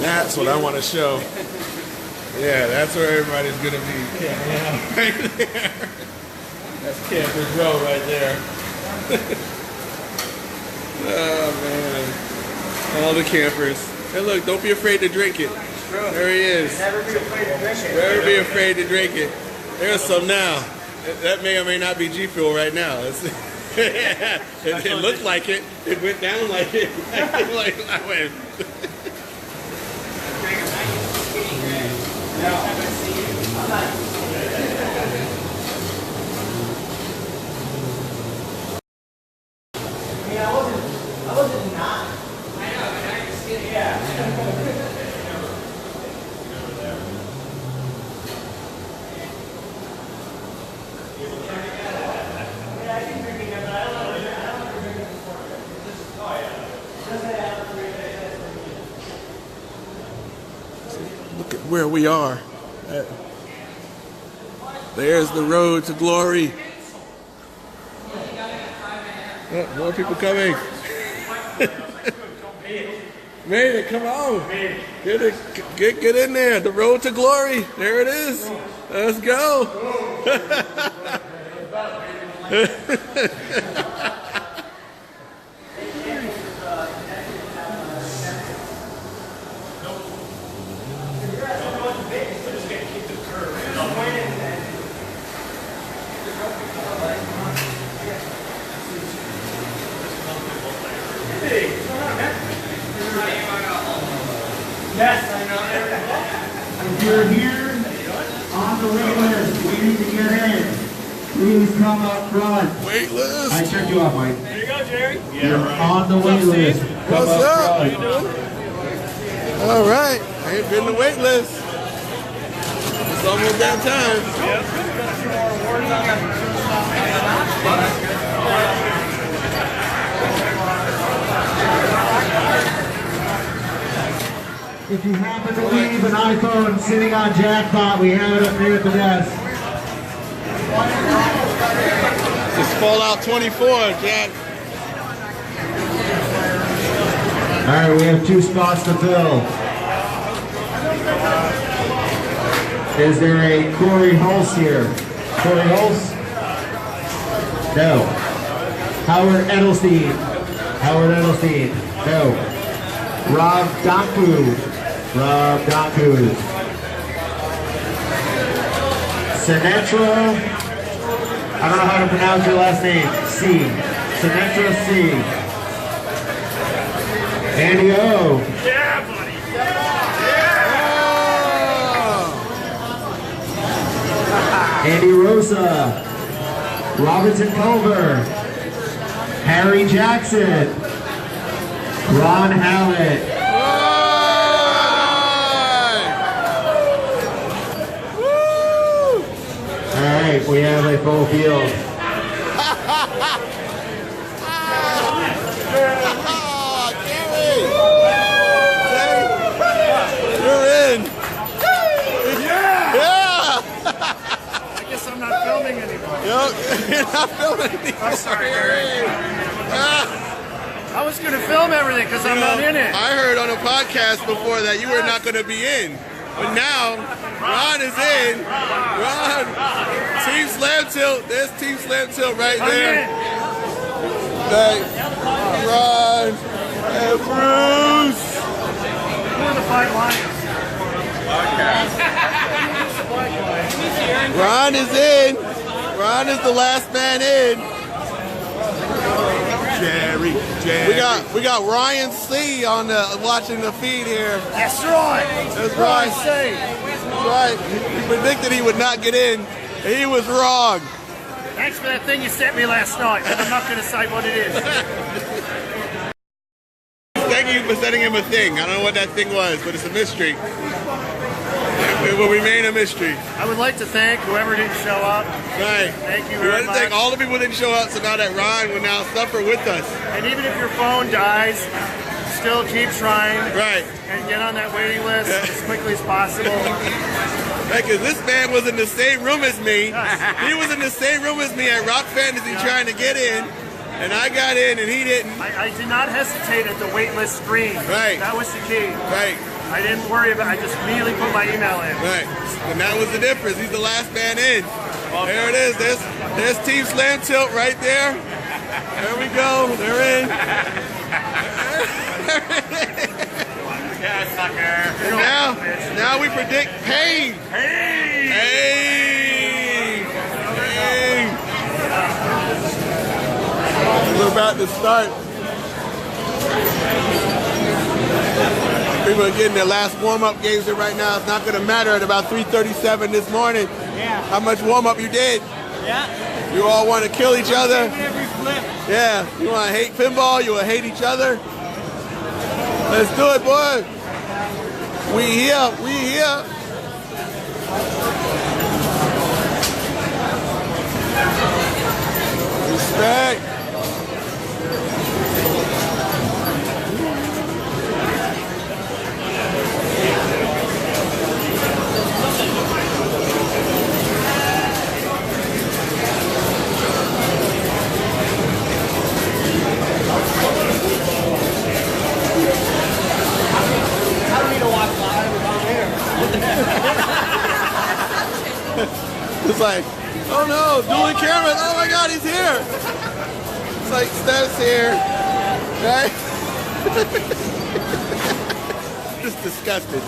That's what I want to show. Yeah, that's where everybody's going to be. Yeah, right there. That's Campers Row right there. Oh, man. All the campers. Hey, look, don't be afraid to drink it. There he is. Never be afraid to drink it. Never be afraid to drink it. There's some now. That may or may not be G Fuel right now. It looked like it. It went down like it. Like I went. I wasn't not. I know, but now you're skinny. Yeah. Look at where we are. There's the road to glory. Oh, more people coming. Made it, come on. Get in there. The road to glory. There it is. Let's go. Yes, I know. If you're here on the wait list, waiting to get in, please come up front. Wait list. I checked you off, Mike. There you go, Jerry. You're on the wait list. Come What's up? front. How you doing? All right. I ain't been the wait list. It's almost that time. If you happen to leave an iPhone sitting on Jackpot, we have it up here at the desk. It's Fallout 24, Jack. All right, we have 2 spots to fill. Is there a Corey Hulse here? Corey Hulse? No. Howard Edelstein? Howard Edelstein? No. Rob Daku? Rob Daku. Sinatra? I don't know how to pronounce your last name. C. Sinatra C. Andy O. Yeah, buddy. Andy Rosa, Robinson Culver, Harry Jackson, Ron Hallett. All right, we have a full field. You're in. I'm not filming anymore. You're not filming anymore. I'm sorry, Gary. I was going to film everything because I'm not in it. I heard on a podcast before that you were not going to be in. But now, Ron is in. Ron, Team Slam Tilt. There's Team Slam Tilt right there. Ron and Bruce. Who are the 5 lions? Ron is in. Ron is the last man in. Jerry. We got Ryan C on the watching the feed here. That's right. That's right. That's right. He predicted he would not get in. He was wrong. Thanks for that thing you sent me last night, but I'm not going to say what it is. Thank you for sending him a thing. I don't know what that thing was, but it's a mystery. It will remain a mystery. I would like to thank whoever didn't show up. Right. Thank you We very want to thank much. all the people that didn't show up, so now that Ron will now suffer with us. And even if your phone dies, still keep trying. Right. And get on that waiting list as quickly as possible. Because this man was in the same room as me. He was in the same room as me at Rock Fantasy trying to get in. And I got in and he didn't. I did not hesitate at the wait list screen. Right. That was the key. Right. I didn't worry about it. I just immediately put my email in. Right. And that was the difference. He's the last man in. Well, there it is. There's Team Slam Tilt right there. There we go. They're in. Yeah, sucker. And now we predict pain. Pain. We're about to start. People are getting their last warm-up games in right now. It's not going to matter at about 3:37 this morning. Yeah. How much warm-up you did. Yeah. You all want to kill each other. Every flip. Yeah. You want to hate pinball. You want to hate each other. Let's do it, boy. We here. We here. Respect. It's like, oh no, dueling cameras. Oh my God, he's here. It's like, Steph's here, right? Just disgusted.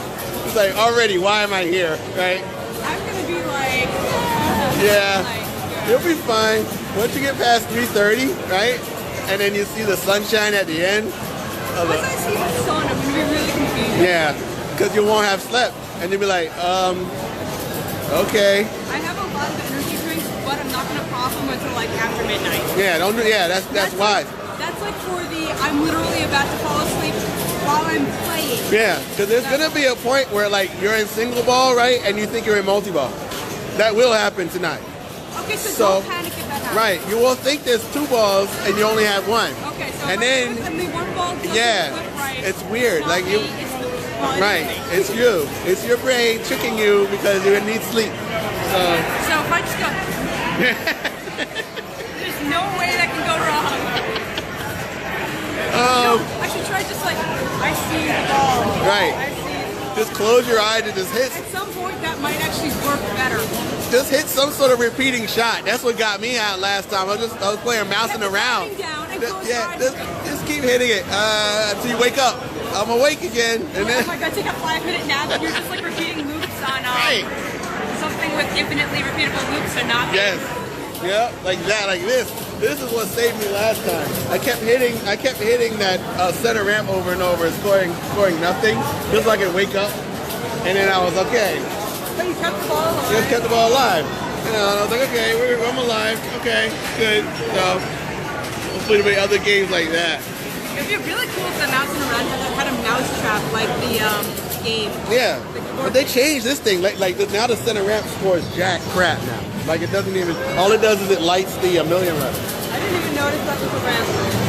It's like, already, why am I here, right? I'm gonna be like, yeah, you'll be fine. Once you get past 3:30, right? And then you see the sunshine at the end. Once I see the sun, I'm gonna be really confused. Yeah, because you won't have slept. And you'll be like, okay. I have a lot of energy drinks, but I'm not gonna pop them until like after midnight. Yeah, don't do. Yeah, that's wise. That's like for the I'm literally about to fall asleep while I'm playing. Yeah, because there's gonna be a point where like you're in single ball, right, and you think you're in multi-ball. That will happen tonight. Okay, so don't panic if that happens. Right, you will think there's two balls and you only have one. Okay, so and then only one ball doesn't yeah, flip right, it's weird. It's like you. Right, it's you. It's your brain tricking you because you need sleep. So if I just go, there's no way that can go wrong. No, I should try just like, I see the ball. Right. I see. Just close your eyes and just hit. At some point that might actually work better. Just hit some sort of repeating shot. That's what got me out last time. I was playing mousing around. Just keep hitting it until you wake up. I'm awake again. And then oh my God, take a 5-minute nap and you're just like repeating loops on something with infinitely repeatable loops and not. Yes. Yeah, like that, like this. This is what saved me last time. I kept hitting that center ramp over and over, scoring nothing, just so I could wake up. And then I was okay. But you kept the ball alive. Just kept the ball alive. You know, and I was like, okay, I'm alive. Okay, good. So hopefully there'll be other games like that. It'd be really cool if the mousing around had a mouse trap like the game. Yeah, but they changed this thing. Like now the center ramp scores jack crap now. Like it doesn't even. All it does is it lights the million rev. I didn't even notice that was a ramp.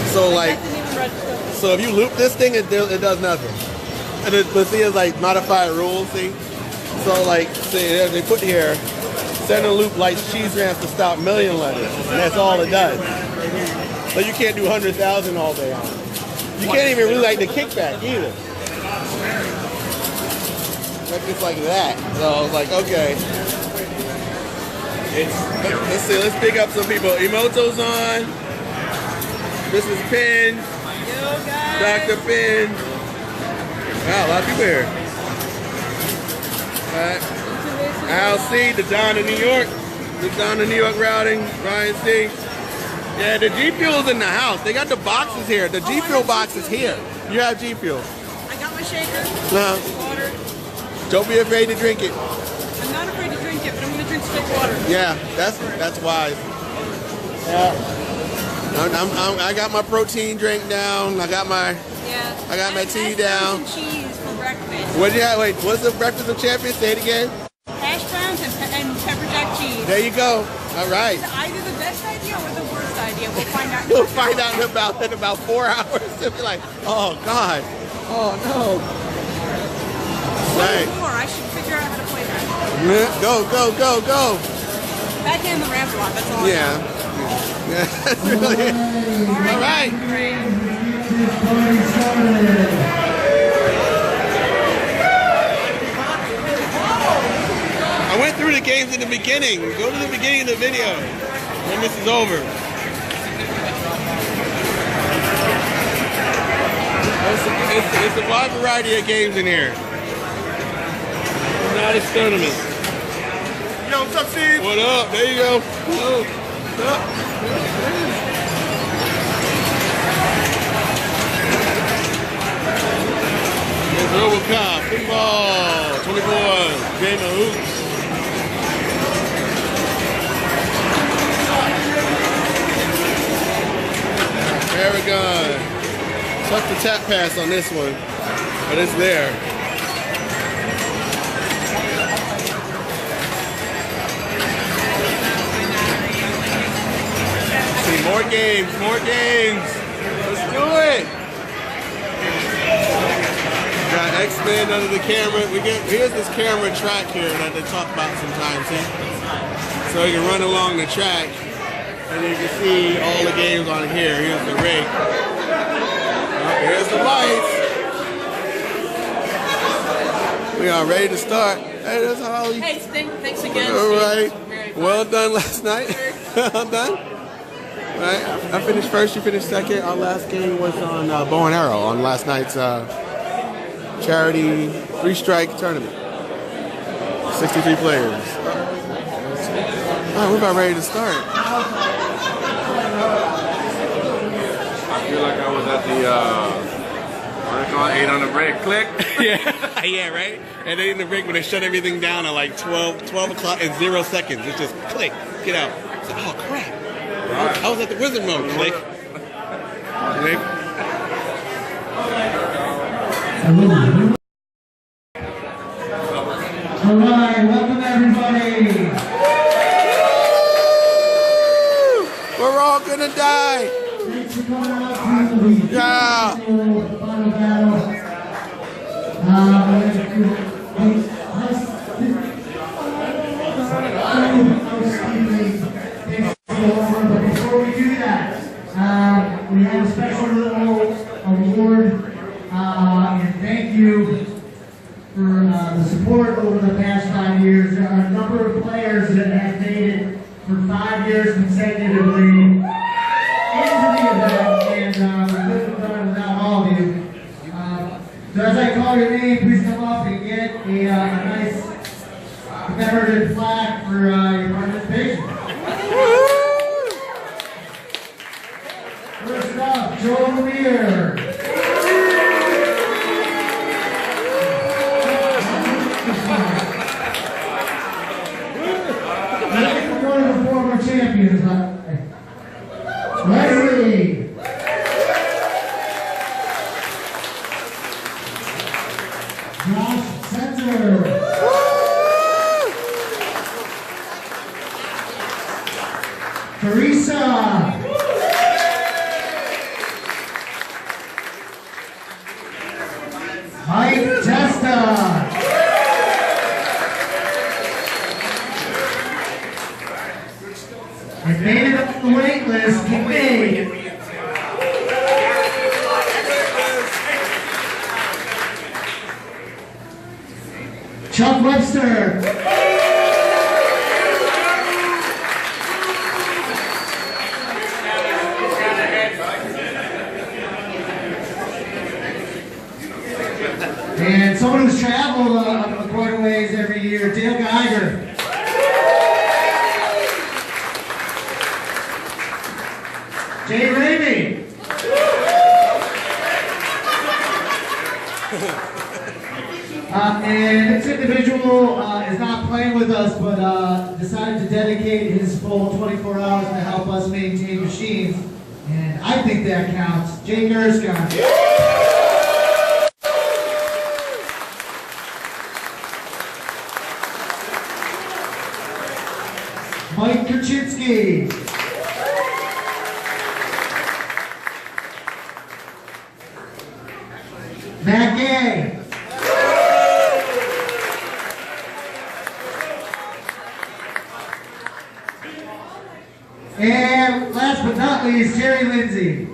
So like, that didn't even register. so if you loop this thing, it does nothing. And but see, it's like modified rules. See, so like see they put here, center loop lights cheese ramps to stop million letters, and that's all it does. So you can't do 100,000 all day on it. You can't even really like the kickback either. Like it's like that. So I was like, okay. Let's see, let's pick up some people. Emoto's on. This is Pin. Yo guys. Dr. Pin. Wow, a lot of people here. Alright. Al C, the Don of New York. The Don of New York routing. Ryan C. Yeah, the G Fuel's in the house. They got the boxes here. The G Fuel box is here. You have G Fuel. I got my shaker. Water. Don't be afraid to drink it. I'm not afraid to drink it, but I'm gonna drink straight water. Yeah, that's wise. Yeah. I got my protein drink down. I got my tea down. And cheese for breakfast. What do you have? Wait, what's the breakfast of champions? Say it again. Hash browns and pepper jack cheese. There you go. All right. It's either the best idea or the worst idea. We'll find out. We'll find out in about 4 hours. It'll be like, oh God, oh no. Right. I should figure out how to play that. Go. Backhand the ramp a lot. That's all. Yeah. Yeah. That's really it. All right. Great. through the games in the beginning. Go to the beginning of the video when this is over. It's a wide variety of games in here. Not a tournament. Yo, what's up, Steve? What up? There you go. Oh, what's up? It's Robocop, Pinball, 24, game of hoops. Paragon. Tough to tap pass on this one, but it's there. See, more games, more games. Let's do it. Got X-Men under the camera. Here's this camera track here that they talk about sometimes, see? So you can run along the track and you can see all the games on here. Here's the rig. Here's the lights. We are ready to start. Hey, that's Holly. Hey, thanks again. All right. Steve. Well done last night. Well done. All right. I finished first. You finished second. Our last game was on bow and arrow on last night's charity three-strike tournament. 63 players. All right, we're about ready to start. I feel like I was at the, what do they call it, 8 on the break, click. Yeah, right? And then in the break when they shut everything down at like 12 o'clock in 0 seconds, it's just click, get out. It's like, oh crap. I was at the wizard mode, click. Click. All right, welcome everybody. We're all gonna die. Thanks for coming out to the Yeah. final battle. But before we do that, we have a special little award, and thank you for the support over the past 5 years. There are a number of players that have made it for 5 years consecutively into the event, and we couldn't have done it without all of you. So as I call your name, please come up and get a nice commemorative plaque for your participation. First up, Joe Lemire. One of the former champions. Leslie. Josh Center. Teresa. Mike Testa. And made it up the wait list, Kim May. Chuck Webster. And someone who's traveled up the quarterways every year, Dale Geiger. Jay Ramey. And this individual is not playing with us, but decided to dedicate his full 24 hours to help us maintain machines. And I think that counts. Jay Gerskon. Mike Kurczynski. Matt Gay. And last but not least, Jerry Lindsay.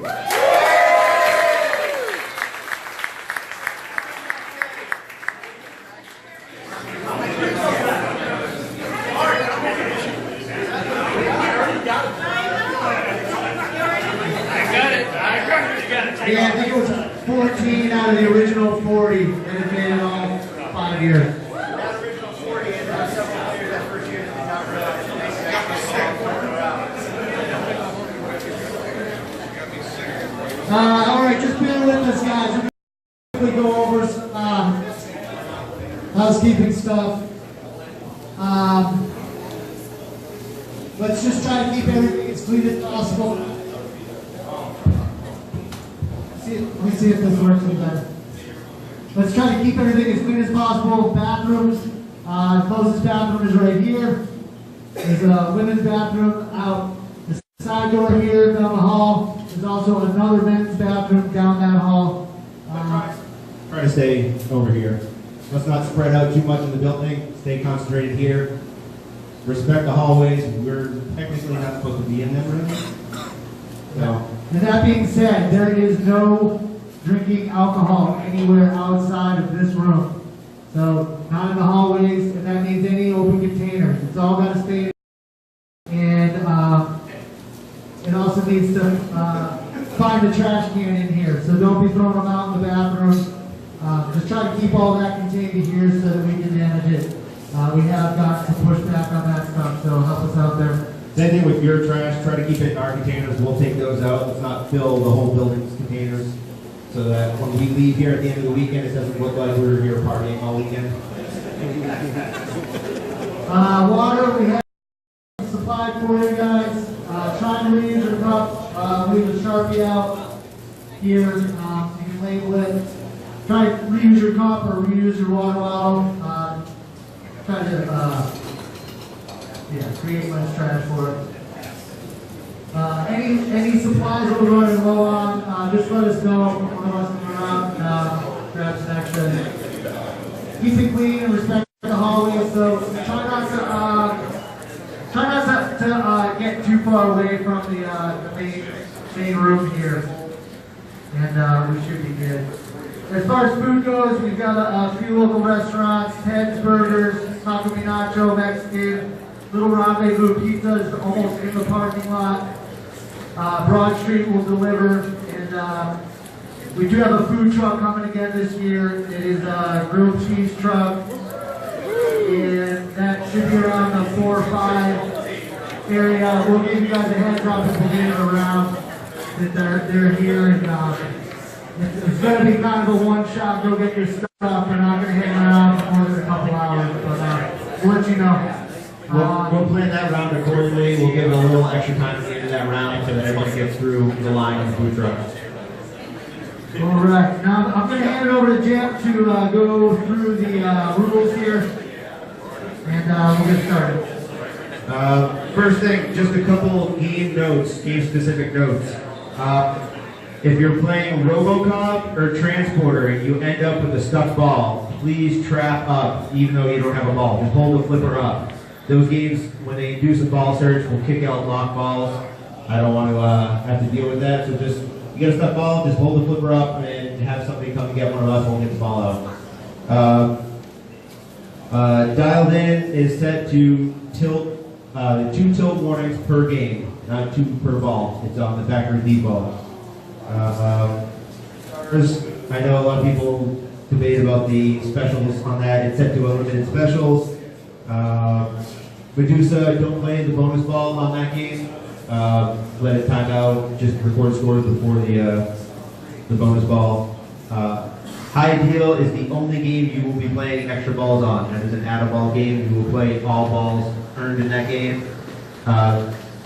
Yeah, I think it was 14 out of the original 40 that have made it all 5 years. That original 40 and several players that first year that did not realize all right, just bear with us, guys. We're going to go over some housekeeping stuff. Let's just try to keep everything as clean as possible. Let me see if this works any better. Let's try to keep everything as clean as possible. Bathrooms. The closest bathroom is right here. There's a women's bathroom out the side door here down the hall. There's also another men's bathroom down that hall. Try to stay over here. Let's not spread out too much in the building. Stay concentrated here. Respect the hallways. We're technically not supposed to be in them rooms. So. And that being said, there is no drinking alcohol anywhere outside of this room. So, not in the hallways, and that means any open containers. It's all got to stay in. And it also needs to find the trash can in here. So don't be throwing them out in the bathroom. Just try to keep all that contained in here so that we can manage it. We have got some pushback on that stuff, so help us out there. Same thing with your trash. Try to keep it in our containers. We'll take those out. Let's not fill the whole building's containers so that when we leave here at the end of the weekend, it doesn't look like we were here partying all weekend. Water, we have supplied for you guys. Try to reuse your cup. Leave a Sharpie out here. You can label it. Try to reuse your cup or reuse your water bottle. Try to create less trash for it. Any supplies that we're running low on, just let us know. One of us can come out and grab some extra. Keep it clean and respect the hallway. So try not to get too far away from the main room here, and we should be good. As far as food goes, we've got a few local restaurants: Ted's Burgers, Taco Minacho, Mexican, Little Rendezvous Pizza is almost in the parking lot. Broad Street will deliver, and we do have a food truck coming again this year. It is a grilled cheese truck, and that should be around the 4 or 5 area. We'll give you guys a heads up if we're getting around that they're here, and it's going to be kind of a one-shot. Go get your stuff. We're not going to hang around for more than a couple hours, but we'll let you know. We'll plan that round accordingly. We'll give it a little extra time at the end of that round so that everyone gets through the line of the food truck. All right. Now I'm going to hand it over to Jeff to go through the rules here, and we'll get started. First thing, just a couple game notes, game-specific notes. If you're playing Robocop or Transporter and you end up with a stuck ball, please trap up even though you don't have a ball. Just hold the flipper up. Those games, when they do some ball search, will kick out lock balls. I don't want to have to deal with that, so just, you get a stuck ball, just hold the flipper up and have somebody come and get one of us, we'll get the ball out. Dialed in is set to tilt, 2 tilt warnings per game, not 2 per ball. It's on the back of the ball. I know a lot of people debate about the specials on that. It's set to unlimited specials. Medusa, don't play the bonus ball on that game. Let it time out. Just record scores before the bonus ball. High Deal is the only game you will be playing extra balls on. That is an add-a-ball game. You will play all balls earned in that game.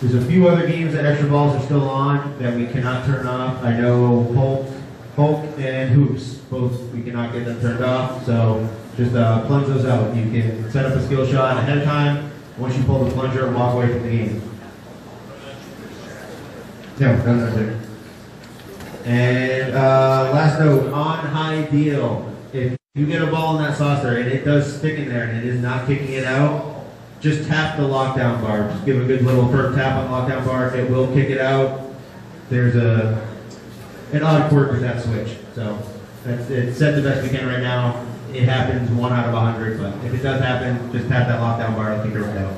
There's a few other games that extra balls are still on that we cannot turn off. I know Hulk and Hoops, both we cannot get them turned off. So just plunge those out. You can set up a skill shot ahead of time. Once you pull the plunger, walk away from the game. No, there. And last note, on High Deal, if you get a ball in that saucer and it does stick in there and it is not kicking it out, just tap the lockdown bar. Just give a good little firm tap on the lockdown bar. It will kick it out. There's an odd quirk with that switch. So it's set the best we can right now. It happens 1 out of 100, but if it does happen, just tap that lockdown bar. It'll kick it right out.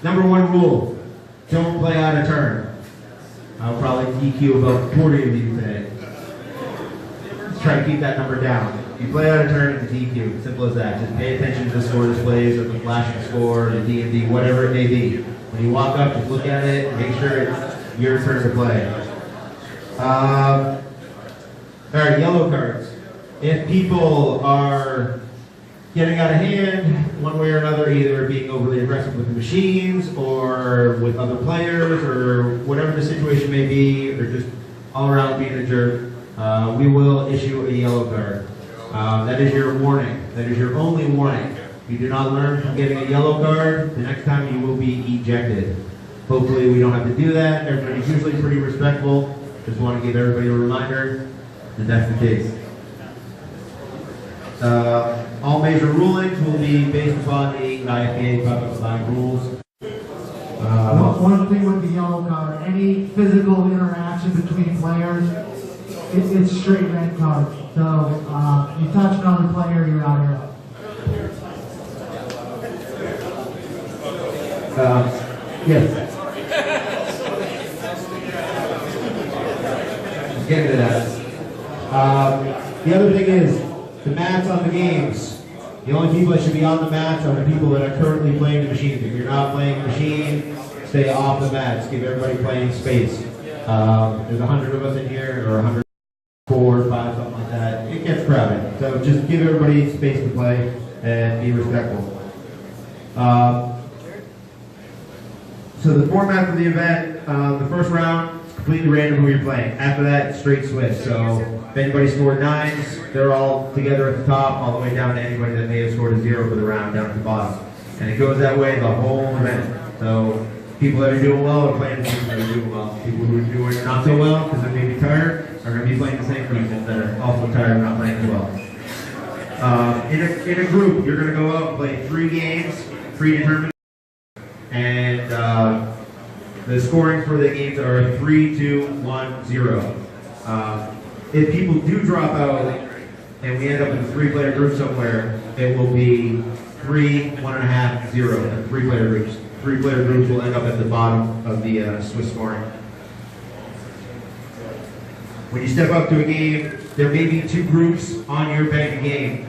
Number 1 rule. don't play out of turn. I'll probably DQ about 40 of you today. Let's try to keep that number down. If you play out of turn, it's DQ. Simple as that. Just pay attention to the score displays or the flashing score, the D&D, whatever it may be. When you walk up, just look at it and make sure it's your turn to play. All right, yellow cards. If people are getting out of hand one way or another, either being overly aggressive with the machines or with other players or whatever the situation may be, or just all around being a jerk, we will issue a yellow card. That is your warning. That is your only warning. If you do not learn from getting a yellow card, the next time you will be ejected. Hopefully we don't have to do that. Everybody's usually pretty respectful. Just want to give everybody a reminder that that's the case. All major rulings will be based upon the IFPA public design rules. One thing with the yellow card, any physical interaction between players, it's straight red card. So you touch another player, you're out here. Yes. Let's get into that. The other thing is, the mats on the games. The only people that should be on the mats are the people that are currently playing the machines. If you're not playing the machine, stay off the mats. Give everybody playing space. There's 100 of us in here, or 104, 5, something like that. It gets crowded. So just give everybody space to play and be respectful. So the format for the event, the first round, it's completely random who you're playing. After that, it's straight switch. So if anybody scored 9s, they're all together at the top, all the way down to anybody that may have scored a 0 for the round down at the bottom. And it goes that way the whole event. So people that are doing well are playing the teams that are doing well. People who are doing not so well, because they may be tired, are going to be playing the same teams that are also tired and not playing as well. In a group, you're going to go out and play 3 games, predetermined. And the scoring for the games are 3, 2, 1, 0. If people do drop out and we end up in a 3-player group somewhere, it will be 3, 1.5, 0. And 3-player groups. 3-player groups will end up at the bottom of the Swiss scoring. When you step up to a game, there may be 2 groups on your bank game.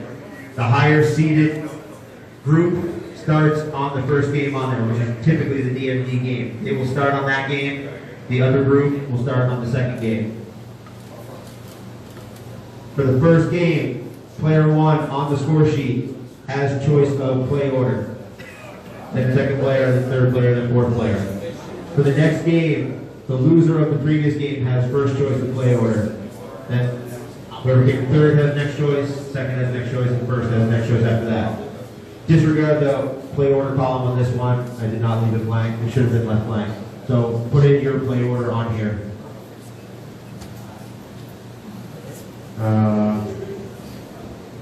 The higher seeded group starts on the first game on there, which is typically the DMD game. They will start on that game. The other group will start on the second game. For the first game, player 1 on the score sheet has choice of play order. Then the second player, the third player, the fourth player. For the next game, the loser of the previous game has first choice of play order. Then whoever came third has next choice, second has next choice, and first has next choice after that. Disregard the play order column on this one. I did not leave it blank. It should have been left blank. So put in your play order on here.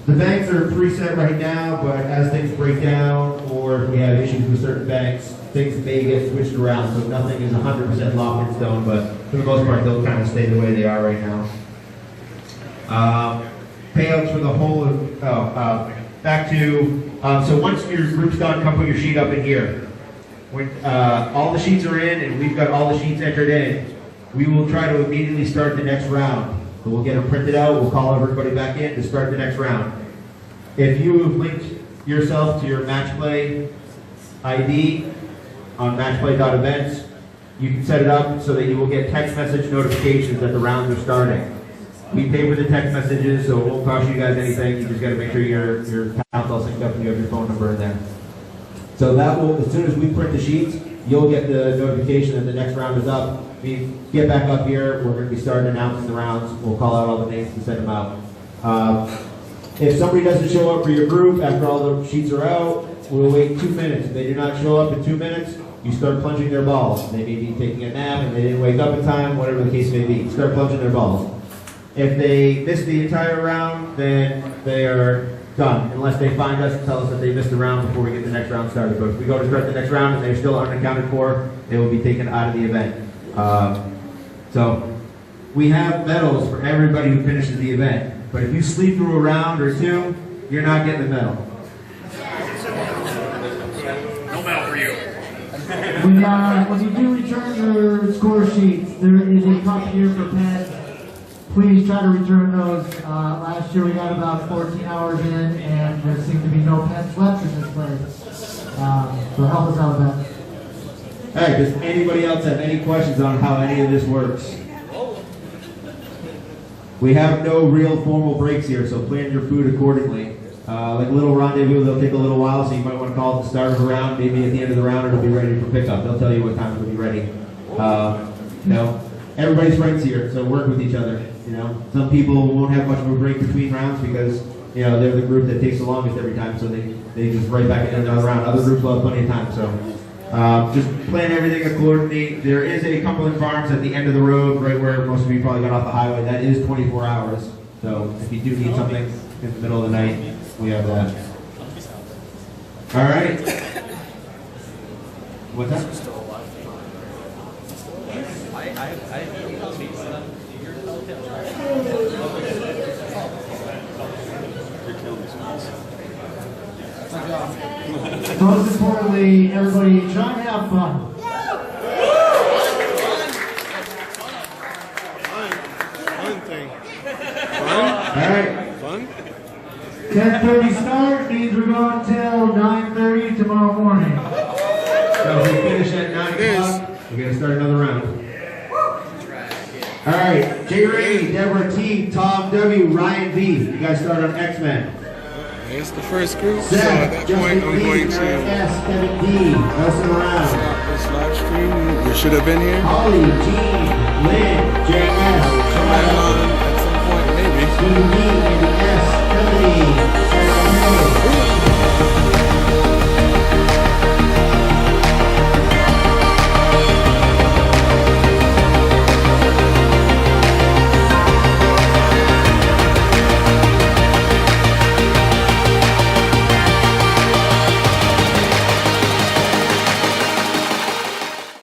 The banks are preset right now, but as things break down, or if we have issues with certain banks, things may get switched around, so nothing is 100% locked in stone, but for the most part, they'll kind of stay the way they are right now. Payouts for the whole of, back to, so once your group's done, come put your sheet up in here. When all the sheets are in, and we've got all the sheets entered in, we will try to immediately start the next round. So we'll get them printed out, we'll call everybody back in to start the next round. If you have linked yourself to your match play ID on matchplay.events, you can set it up so that you will get text message notifications that the rounds are starting. We pay for the text messages, so it won't cost you guys anything. You just got to make sure your account's all synced up and you have your phone number in there. So that will, as soon as we print the sheets, you'll get the notification that the next round is up. We get back up here, we're going to be starting announcing the rounds. We'll call out all the names and send them out. If somebody doesn't show up for your group after all the sheets are out, we'll wait 2 minutes. If they do not show up in 2 minutes, you start plunging their balls. They may be taking a nap and they didn't wake up in time, whatever the case may be. Start plunging their balls. If they miss the entire round, then they are done, unless they find us and tell us that they missed the round before we get the next round started. But if we go to start the next round and they're still unaccounted for, they will be taken out of the event. So we have medals for everybody who finishes the event. But if you sleep through a round or 2, you're not getting the medal. No medal for you. When you do return your score sheets, there is a cup here for pens. Please try to return those. Last year we got about 14 hours in, and there seemed to be no pens left in this place. So help us out with that. All right, does anybody else have any questions on how any of this works? We have no real formal breaks here, so plan your food accordingly. Like a little rendezvous, they'll take a little while, so you might want to call it the start of a round. Maybe at the end of the round, it'll be ready for pickup. They'll tell you what time it'll be ready. You know, everybody's friends here, so work with each other. You know, some people won't have much of a break between rounds because you know they're the group that takes the longest every time, so they just right back into another round. Other groups will have plenty of time, so just plan everything accordingly. There is a Cumberland Farms at the end of the road, right where most of you probably got off the highway. That is 24 hours, so if you do need something in the middle of the night, we have that. All right. What's that? Most importantly, everybody try to have fun. Fun thing. All right. Fun? 10:30 start means we're going till 9:30 tomorrow morning. So if we finish at 9 o'clock, we're going to start another round. All right. Jay Ray, Deborah T, Tom W, Ryan V. You guys start on X-Men. It's the first group, so Zach, at that point I'm going to S, Kevin D, Nelson Around. stop this live stream. You should have been here. Holly, Jean, Lynn, JS, Come back on at some point, maybe. Steve D, Andy S, Emily,